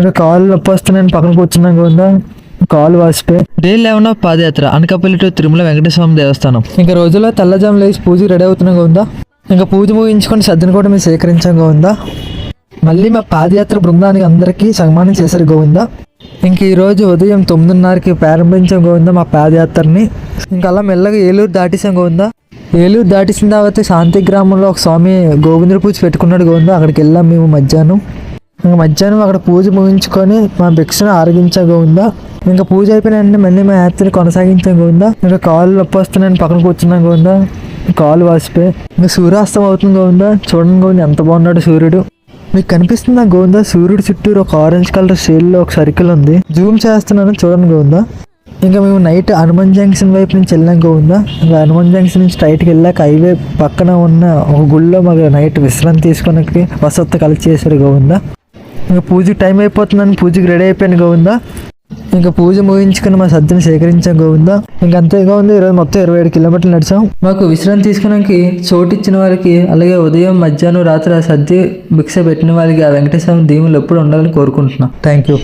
ఇంకా కాళ్ళు నొప్పి వస్తున్నాయని పక్కన కూర్చున్నాం గోవిందా. కాలు వాసిపోయి డే 11 పాదయాత్ర అనకాపల్లి టు తిరుమల వెంకటేశ్వర స్వామి దేవస్థానం. ఇంకా రోజుల్లో తెల్లజాము లేచి పూజకి రెడీ అవుతున్నాం గోవిందా. ఇంకా పూజ ముగించుకొని సద్దును కూడా మేము సేకరించాం గోవిందా. మళ్ళీ మా పాదయాత్ర బృందానికి అందరికీ సన్మానం చేశారు గోవిందా. ఇంక ఈరోజు ఉదయం 9:30కి ప్రారంభించాం గోవిందా మా పాదయాత్రని. ఇంకా అలా మెల్లగా ఏలూరు దాటేసాం గోవిందా. ఏలూరు దాటేసిన తర్వాత శాంతి గ్రామంలో ఒక స్వామి గోవిందుడి పూజ పెట్టుకున్నాడు గోవిందా. అక్కడికి వెళ్ళాం మేము మధ్యాహ్నం. ఇంకా మధ్యాహ్నం అక్కడ పూజ ముగించుకొని మా భిక్షను ఆరగించాం గోవిందా. ఇంకా పూజ అయిపోయిన వెంటనే మళ్ళీ మా యాత్రని కొనసాగించాం గోవిందా. ఇంకా కాళ్ళు నొప్పి వస్తున్నాయని పక్కన కూర్చున్నాం గోవిందా. కాలు వాసిపోయి ఇంకా సూర్యాస్తం అవుతుంది గోవిందా. చూడండి గోవిందా ఎంత బాగున్నాడు సూర్యుడు. మీకు కనిపిస్తుందా గోవిందా? సూర్యుడు చుట్టూరు ఒక ఆరెంజ్ కలర్ షేడ్లో ఒక సర్కిల్ ఉంది. జూమ్ చేస్తున్నాను చూడండి గోవిందా. ఇంకా మేము నైట్ హనుమాన్ జంక్షన్ వైపు నుంచి వెళ్ళాం గోవిందా. ఇంకా హనుమాన్ జంక్షన్ నుంచి స్ట్రైట్కి వెళ్ళాక హైవే పక్కన ఉన్న ఒక గుళ్ళో మాకు నైట్ విశ్రాంతి తీసుకోవడానికి వసతి కలెక్ట్ చేశారు గోవిందా. ఇంకా పూజకి టైం అయిపోతుందని పూజకి రెడీ అయిపోయాను గోవిందా. ఇంకా పూజ ముగించుకుని మా సద్దుని సేకరించాం గోవిందా. ఇంకా అంతేగా ఉంది. ఈరోజు మొత్తం 27 కిలోమీటర్లు నడిచాం. మాకు విశ్రాంతి తీసుకోవడానికి చోటు ఇచ్చిన వారికి, అలాగే ఉదయం మధ్యాహ్నం రాత్రి ఆ సద్ది భిక్ష పెట్టిన వారికి ఆ వెంకటేశ్వర దీవులు ఎప్పుడు ఉండాలని కోరుకుంటున్నాం. Thank you.